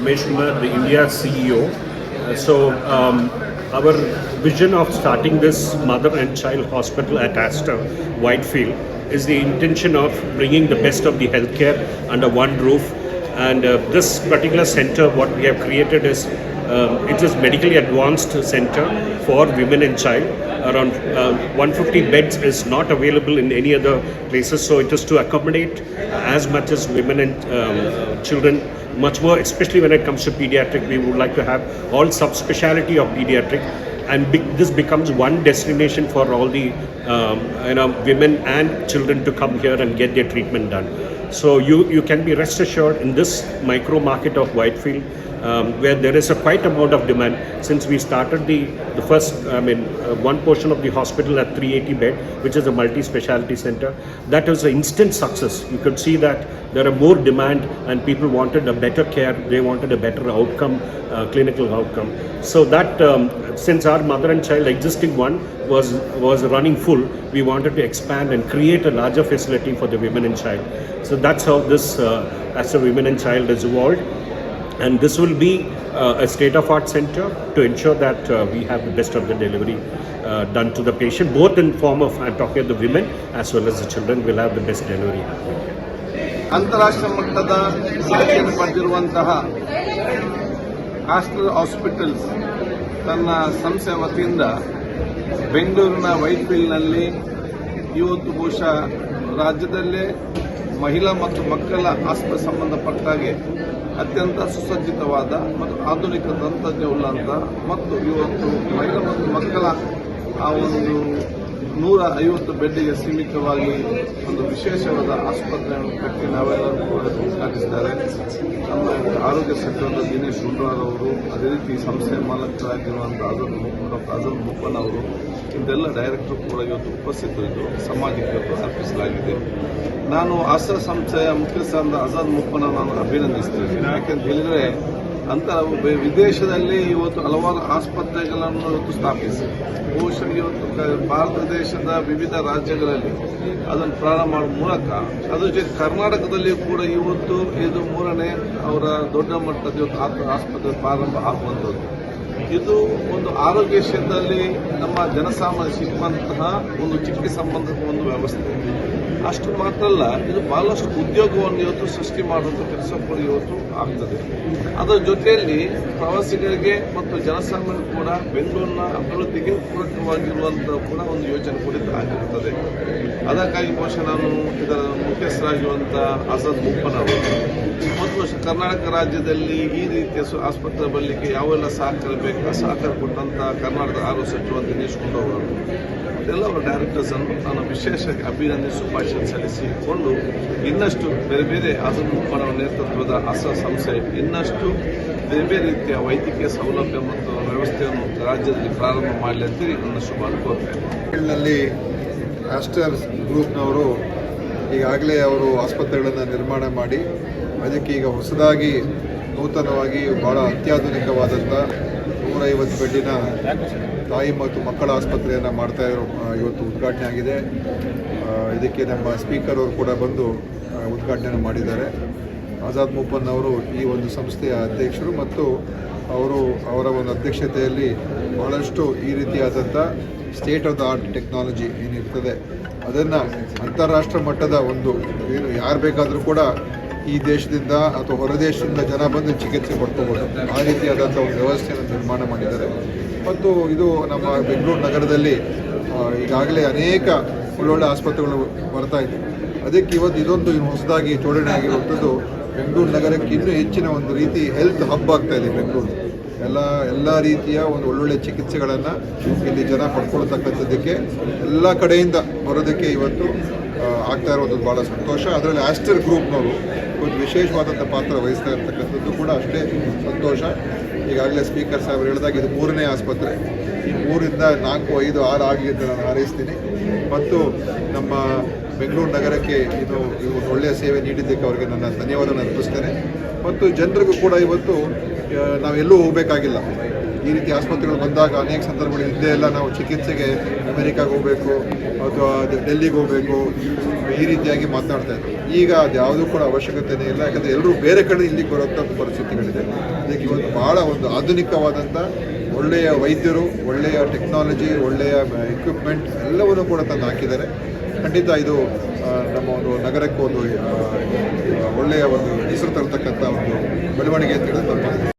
Ramesh Kumar, the India CEO. Our vision of starting this mother and child hospital at Aster, Whitefield, is the intention of bringing the best of the healthcare under one roof. And this particular center, what we have created is it is medically advanced center for women and child. Around 150 beds is not available in any other places, so it is to accommodate as much as women and children, much more, especially when it comes to pediatric. We would like to have all subspecialty of pediatric, and this becomes one destination for all the women and children to come here and get their treatment done. So you can be rest assured in this micro market of Whitefield, where there is a quite amount of demand. Since we started the first, one portion of the hospital at 380 bed, which is a multi-speciality center, that was an instant success. You could see that there are more demand and people wanted a better care, they wanted a better outcome, clinical outcome. So that since our mother and child existing one was running full, we wanted to expand and create a larger facility for the women and child. So that's how this Aster Women and Child is evolved. And this will be a state-of-art center to ensure that we have the best of the delivery done to the patient, both in form of, I'm talking of the women as well as the children, will have the best delivery. ಅಂತಾರಾಷ್ಟ್ರೀಯ ಮಟ್ಟದ ಸೇವೆಯನ್ನು ಪಡೆದಿರುವಂತಹ Aster hospitals ತನ್ನ ಸಂಸ್ಥೆ ವತಿಯಿಂದ ಬೆಂಗಳೂರಿನ ವೈಟ್ಫೀಲ್ಡ್ನಲ್ಲಿ ಇವತ್ತು ಬಹುಶಃ ರಾಜ್ಯದಲ್ಲೇ ಮಹಿಳಾ ಮತ್ತು ಮಕ್ಕಳ ಆಸ್ಪತ್ರೆ ಸಂಬಂಧಪಟ್ಟಾಗೆ ಅತ್ಯಂತ ಸುಸಜ್ಜಿತವಾದ ಮತ್ತು ಆಧುನಿಕ ತಂತ್ರಜ್ಞಾನವುಳ್ಳಂಥ ಮತ್ತು ಇವತ್ತು ಮಹಿಳಾ ಮತ್ತು ಮಕ್ಕಳ ಆ ಒಂದು 150 ಬೆಡ್ಗೆ ಸೀಮಿತವಾಗಿ ಒಂದು ವಿಶೇಷವಾದ ಆಸ್ಪತ್ರೆಯನ್ನು ಕಟ್ಟಿ ನಾವೆಲ್ಲರೂ ಕೂಡ ಉದ್ಘಾಟಿಸಿದ್ದಾರೆ. ನಮ್ಮ ಆರೋಗ್ಯ ಸಚಿವರಾದ ದಿನೇಶ್ ಗುಂಡೂರಾವ್ ಅವರು, ಅದೇ ರೀತಿ ಸಂಸ್ಥೆಯ ಮಾಲಕರಾಗಿರುವಂಥ ಆಜಾದ್ ಮುಪ್ಪನ್ ಅವರು, ಇದೆಲ್ಲ ಡೈರೆಕ್ಟರ್ ಕೂಡ ಇವತ್ತು ಉಪಸ್ಥಿತರಿದ್ದು ಸಮಾಜಕ್ಕೆ ಅರ್ಪಿಸಲಾಗಿದೆ. ನಾನು ಆಸ್ಟರ್ ಸಂಸ್ಥೆಯ ಮುಖ್ಯಸ್ಥರಾದ ಆಜಾದ್ ಮುಪ್ಪನ್ ನಾನು ಅಭಿನಂದಿಸ್ತೇನೆ. ಯಾಕೆಂತ ಹೇಳಿದರೆ ವಿದೇಶದಲ್ಲಿ ಇವತ್ತು ಹಲವಾರು ಆಸ್ಪತ್ರೆಗಳನ್ನು ಇವತ್ತು ಸ್ಥಾಪಿಸಿ ಬಹುಶಃ ಇವತ್ತು ಭಾರತ ದೇಶದ ವಿವಿಧ ರಾಜ್ಯಗಳಲ್ಲಿ ಅದನ್ನು ಪ್ರಾರಂಭ ಮಾಡುವ ಮೂಲಕ ಅದ್ರ ಜೊತೆ ಕರ್ನಾಟಕದಲ್ಲಿ ಕೂಡ ಇವತ್ತು ಇದು 3ನೇ ಅವರ ದೊಡ್ಡ ಮಟ್ಟದ ಇವತ್ತು ಆಸ್ಪತ್ರೆ ಪ್ರಾರಂಭ ಆಗುವಂಥದ್ದು. ಇದು ಒಂದು ಆರೋಗ್ಯ ಕ್ಷೇತ್ರದಲ್ಲಿ ನಮ್ಮ ಜನಸಾಮಾನ್ಯ ಸಿಗುವಂತಹ ಒಂದು ಚಿಕಿತ್ಸೆ ಸಂಬಂಧದ ಒಂದು ವ್ಯವಸ್ಥೆ. ಅಷ್ಟು ಮಾತ್ರ ಅಲ್ಲ, ಇದು ಬಹಳಷ್ಟು ಉದ್ಯೋಗವನ್ನು ಇವತ್ತು ಸೃಷ್ಟಿ ಮಾಡುವಂಥ ಕೆಲಸ ಕೂಡ ಇವತ್ತು ಆಗ್ತದೆ. ಅದರ ಜೊತೆಯಲ್ಲಿ ಪ್ರವಾಸಿಗರಿಗೆ ಮತ್ತು ಜನಸಾಮಾನ್ಯರು ಕೂಡ ಬೆಂಗಳೂರಿನ ಅಭಿವೃದ್ಧಿಗೆ ಪೂರಕವಾಗಿರುವಂಥ ಕೂಡ ಒಂದು ಯೋಜನೆ ಕೂಡ ಆಗಿರುತ್ತದೆ. ಅದಕ್ಕಾಗಿ ಬಹುಶಃ ನಾನು ಇದರ ಮುಖ್ಯಸ್ಥರಾಗಿರುವಂಥ ಆಜಾದ್ ಮುಪ್ಪನ್ ಅವರು ಮತ್ತು ಕರ್ನಾಟಕ ರಾಜ್ಯದಲ್ಲಿ ಈ ರೀತಿಯ ಆಸ್ಪತ್ರೆ ಬರಲಿಕ್ಕೆ ಯಾವೆಲ್ಲ ಸಹಕಾರ ಬೇಕು ಸಹಕಾರ ಕೊಟ್ಟಂಥ ಕರ್ನಾಟಕದ ಆರೋಗ್ಯ ಸಚಿವ ದಿನೇಶ್ ಗುಂಡೂರಾವ್ ಅವರು ಎಲ್ಲ ಅವರ ಡೈರೆಕ್ಟರ್ಸ್ ಅನ್ನು ನಾನು ವಿಶೇಷವಾಗಿ ಅಭಿನಂದಿಸಿ ಶುಭಾಶಯ ಸಲ್ಲಿಸಿಕೊಂಡು ಇನ್ನಷ್ಟು ಬೇರೆ ಬೇರೆ ಆಜಾದ್ ಮುಪ್ಪನ್ ಅವರ ನೇತೃತ್ವದ ಆಸ್ಟರ್ ಸಂಸ್ಥೆ ಇನ್ನಷ್ಟು ಬೇರೆ ಬೇರೆ ರೀತಿಯ ವೈದ್ಯಕೀಯ ಸೌಲಭ್ಯ ಮತ್ತು ವ್ಯವಸ್ಥೆಯನ್ನು ರಾಜ್ಯದಲ್ಲಿ ಪ್ರಾರಂಭ ಮಾಡಲಿ ಅಂತೇಳಿ ನನ್ನ ಶುಭ ಕೋರ್ತೇನೆ. ಆಸ್ಟರ್ ಗ್ರೂಪ್ನವರು ಈಗಾಗಲೇ ಅವರು ಆಸ್ಪತ್ರೆಗಳನ್ನು ನಿರ್ಮಾಣ ಮಾಡಿ ಅದಕ್ಕೆ ಈಗ ಹೊಸದಾಗಿ ನೂತನವಾಗಿ ಭಾಳ ಅತ್ಯಾಧುನಿಕವಾದಂಥ 150 ಬೆಡ್ಡಿನ ತಾಯಿ ಮತ್ತು ಮಕ್ಕಳ ಆಸ್ಪತ್ರೆಯನ್ನು ಮಾಡ್ತಾ ಇರೋ ಇವತ್ತು ಉದ್ಘಾಟನೆ ಆಗಿದೆ. ಇದಕ್ಕೆ ನಮ್ಮ ಸ್ಪೀಕರ್ ಅವರು ಕೂಡ ಬಂದು ಉದ್ಘಾಟನೆ ಮಾಡಿದ್ದಾರೆ. ಆಜಾದ್ ಮುಪ್ಪನ್ ಅವರು ಈ ಒಂದು ಸಂಸ್ಥೆಯ ಅಧ್ಯಕ್ಷರು ಮತ್ತು ಅವರ ಒಂದು ಅಧ್ಯಕ್ಷತೆಯಲ್ಲಿ ಬಹಳಷ್ಟು ಈ ರೀತಿಯಾದಂಥ state of the art technology ಏನಿರ್ತದೆ ಅದನ್ನು ಅಂತಾರಾಷ್ಟ್ರ ಮಟ್ಟದ ಒಂದು ಏನು ಯಾರು ಬೇಕಾದರೂ ಕೂಡ ಈ ದೇಶದಿಂದ ಅಥವಾ ಹೊರ ದೇಶದಿಂದ ಜನ ಬಂದು ಚಿಕಿತ್ಸೆ ಪಡ್ಕೋಬೋದು, ಆ ರೀತಿಯಾದಂಥ ಒಂದು ವ್ಯವಸ್ಥೆಯನ್ನು ನಿರ್ಮಾಣ ಮಾಡಿದ್ದಾರೆ. ಮತ್ತು ಇದು ನಮ್ಮ ಬೆಂಗಳೂರು ನಗರದಲ್ಲಿ ಈಗಾಗಲೇ ಅನೇಕ ಒಳ್ಳೊಳ್ಳೆ ಆಸ್ಪತ್ರೆಗಳು ಬರ್ತಾ ಇದೆ. ಅದಕ್ಕೆ ಇವತ್ತು ಇದೊಂದು ಹೊಸದಾಗಿ ಜೋಡಣೆ ಆಗಿರುವಂಥದ್ದು ಬೆಂಗಳೂರು ನಗರಕ್ಕೆ ಇನ್ನೂ ಹೆಚ್ಚಿನ ಒಂದು ರೀತಿ ಹೆಲ್ತ್ ಹಬ್ ಆಗ್ತಾ ಇದೆ. ಬೆಂಗಳೂರು ಎಲ್ಲ ರೀತಿಯ ಒಂದು ಒಳ್ಳೊಳ್ಳೆ ಚಿಕಿತ್ಸೆಗಳನ್ನು ಇಲ್ಲಿ ಜನ ಪಡ್ಕೊಳ್ತಕ್ಕಂಥದ್ದಕ್ಕೆ ಎಲ್ಲ ಕಡೆಯಿಂದ ಬರೋದಕ್ಕೆ ಇವತ್ತು ಆಗ್ತಾ ಇರೋದು ಭಾಳ ಸಂತೋಷ. ಅದರಲ್ಲಿ ಆಸ್ಟರ್ ಗ್ರೂಪ್ನವರು ಒಂದು ವಿಶೇಷವಾದಂಥ ಪಾತ್ರ ವಹಿಸ್ತಾ ಇರ್ತಕ್ಕಂಥದ್ದು ಕೂಡ ಅಷ್ಟೇ ಸಂತೋಷ. ಈಗಾಗಲೇ ಸ್ಪೀಕರ್ ಸಾಹೇಬರು ಹೇಳಿದಾಗ ಇದು 3ನೇ ಆಸ್ಪತ್ರೆ, ಈ 3ರಿಂದ 4, 5, 6 ಆಗಲಿ ಅಂತ ನಾನು ಹಾರೈಸ್ತೀನಿ. ಮತ್ತು ನಮ್ಮ ಬೆಂಗಳೂರು ನಗರಕ್ಕೆ ಇದು ಒಳ್ಳೆಯ ಸೇವೆ ನೀಡಿದ್ದಕ್ಕೆ ಅವರಿಗೆ ನನ್ನ ಧನ್ಯವಾದವನ್ನು ಅರ್ಪಿಸ್ತೇನೆ. ಮತ್ತು ಜನರಿಗೂ ಕೂಡ ಇವತ್ತು ನಾವೆಲ್ಲೂ ಹೋಗಬೇಕಾಗಿಲ್ಲ. ಈ ರೀತಿ ಆಸ್ಪತ್ರೆಗಳು ಬಂದಾಗ ಅನೇಕ ಸಂದರ್ಭಗಳು ಇದ್ದೇ ಇಲ್ಲ, ನಾವು ಚಿಕಿತ್ಸೆಗೆ ಅಮೆರಿಕಾಗೆ ಹೋಗಬೇಕು ಅಥವಾ ಡೆಲ್ಲಿಗೆ ಹೋಗಬೇಕು, ಈ ರೀತಿಯಾಗಿ ಮಾತನಾಡ್ತಾ ಇದ್ರು. ಈಗ ಅದು ಯಾವುದೂ ಕೂಡ ಅವಶ್ಯಕತೆಯೇ ಇಲ್ಲ, ಯಾಕಂದರೆ ಎಲ್ಲರೂ ಬೇರೆ ಕಡೆ ಇಲ್ಲಿಗೆ ಬರುವಂಥ ಪರಿಸ್ಥಿತಿಗಳಿದೆ. ಅದಕ್ಕೆ ಇವತ್ತು ಭಾಳ ಒಂದು ಆಧುನಿಕವಾದಂಥ ಒಳ್ಳೆಯ ವೈದ್ಯರು, ಒಳ್ಳೆಯ ಟೆಕ್ನಾಲಜಿ, ಒಳ್ಳೆಯ ಎಕ್ವಿಪ್ಮೆಂಟ್ ಎಲ್ಲವನ್ನೂ ಕೂಡ ತಂದು ಹಾಕಿದ್ದಾರೆ. ಖಂಡಿತ ಇದು ನಮ್ಮ ಒಂದು ನಗರಕ್ಕೆ ಒಂದು ಒಳ್ಳೆಯ ಒಂದು ಹೆಸರು ತರತಕ್ಕಂಥ ಒಂದು ಬೆಳವಣಿಗೆ ಅಂತ ಹೇಳಿದ್ರೆ ತಪ್ಪಾಗಿದೆ.